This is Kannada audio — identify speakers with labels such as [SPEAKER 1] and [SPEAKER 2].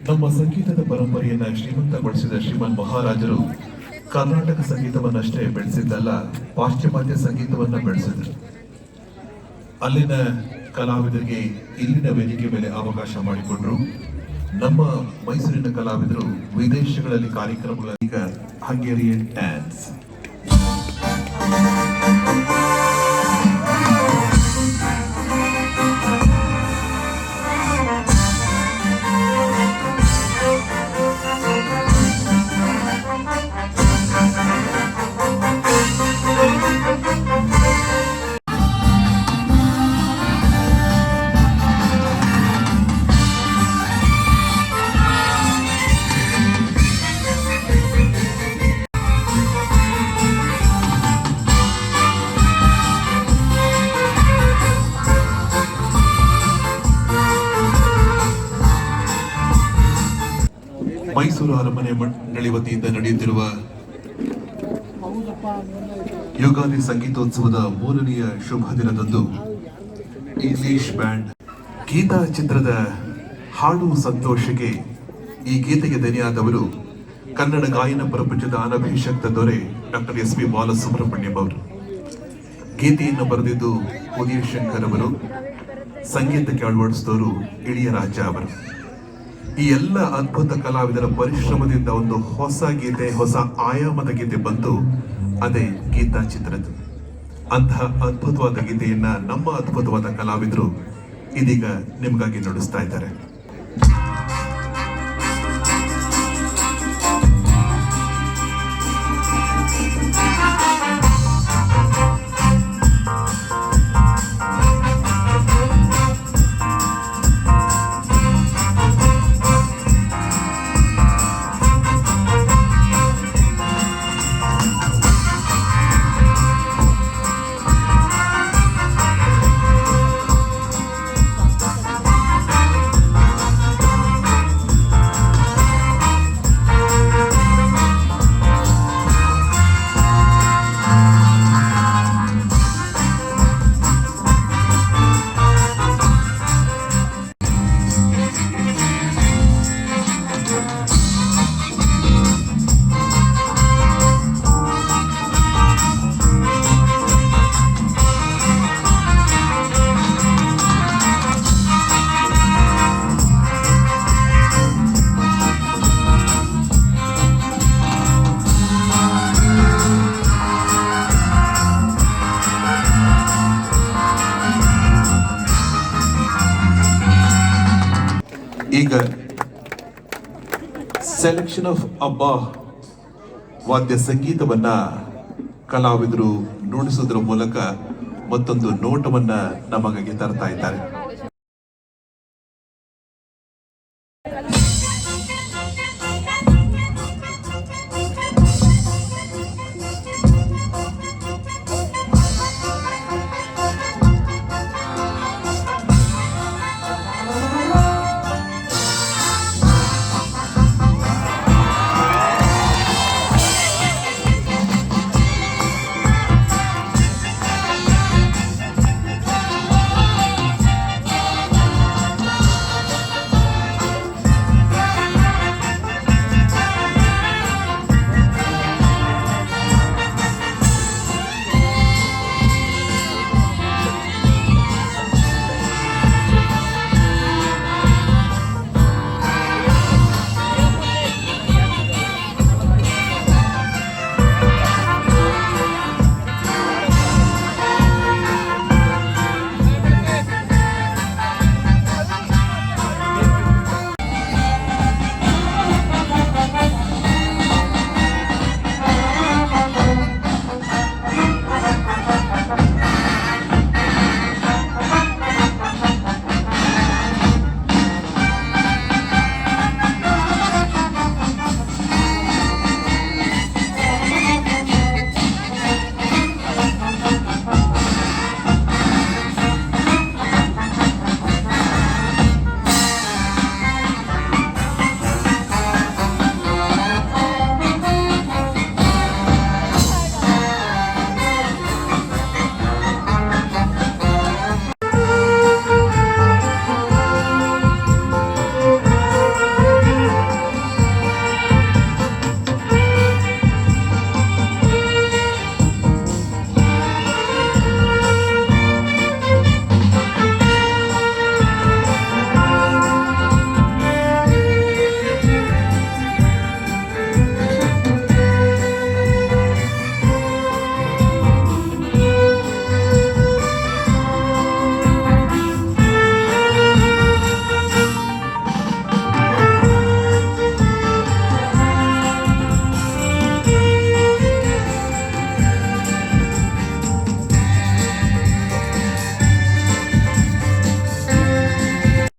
[SPEAKER 1] ನಮ್ಮ ಸಂಗೀತದ ಪರಂಪರೆಯನ್ನ ಶ್ರೀಮಂತಗೊಳಿಸಿದ ಶ್ರೀಮನ್ ಮಹಾರಾಜರು ಕರ್ನಾಟಕ ಸಂಗೀತವನ್ನಷ್ಟೇ ಬೆಳೆಸಿದ್ದಲ್ಲ, ಪಾಶ್ಚಿಮಾತ್ಯ ಸಂಗೀತವನ್ನ ಬೆಳೆಸಿದ್ರು. ಅಲ್ಲಿನ ಕಲಾವಿದರಿಗೆ ಇಲ್ಲಿನ ವೇದಿಕೆ ಮೇಲೆ ಅವಕಾಶ ಮಾಡಿಕೊಂಡ್ರು. ನಮ್ಮ ಮೈಸೂರಿನ ಕಲಾವಿದರು ವಿದೇಶಗಳಲ್ಲಿ ಕಾರ್ಯಕ್ರಮಗಳ ಈಗ ಹಂಗೇರಿಯನ್ ಡ್ಯಾನ್ಸ್. ಮೈಸೂರು ಅರಮನೆ ಮಂಡಳಿ ವತಿಯಿಂದ ನಡೆಯುತ್ತಿರುವ ಯುಗಾದಿ ಸಂಗೀತೋತ್ಸವದ 3ನೆಯ ಶುಭ ದಿನದಂದು ಇಂಗ್ಲಿಷ್ ಬ್ಯಾಂಡ್ ಗೀತಾ ಚಿತ್ರದ ಹಾಡು ಸಂತೋಷಕ್ಕೆ ಈ ಗೀತೆಗೆ ದನಿಯಾದವರು ಕನ್ನಡ ಗಾಯನ ಪ್ರಪಂಚದ ಅನಭಿಷಕ್ತ ದೊರೆ ಡಾಕ್ಟರ್ ಎಸ್ ಪಿ ಬಾಲಸುಬ್ರಹ್ಮಣ್ಯಂ ಅವರು. ಗೀತೆಯನ್ನು ಬರೆದಿದ್ದು ಉದಯ ಶಂಕರ್ ಅವರು, ಸಂಗೀತಕ್ಕೆ ಅಳವಡಿಸಿದವರು ಇಳಿಯರಾಜ ಅವರು. ಈ ಎಲ್ಲ ಅದ್ಭುತ ಕಲಾವಿದರ ಪರಿಶ್ರಮದಿಂದ ಒಂದು ಹೊಸ ಗೀತೆ, ಹೊಸ ಆಯಾಮದ ಗೀತೆ ಬಂತು. ಅದೇ ಗೀತಾ ಚಿತ್ರದ್ದು. ಅಂತಹ ಅದ್ಭುತವಾದ ಗೀತೆಯನ್ನ ನಮ್ಮ ಅದ್ಭುತವಾದ ಕಲಾವಿದರು ಇದೀಗ ನಿಮಗಾಗಿ ನುಡಿಸ್ತಾ ಇದ್ದಾರೆ. ಈಗ ಸೆಲೆಕ್ಷನ್ ಆಫ್ ಅಬ್ಬಾ ವಾದ್ಯ ಸಂಗೀತವನ್ನ ಕಲಾವಿದರು ನುಡಿಸೋದ್ರ ಮೂಲಕ ಮತ್ತೊಂದು ನೋಟವನ್ನ ನಮಗಾಗಿ ತರ್ತಾ ಇದ್ದಾರೆ.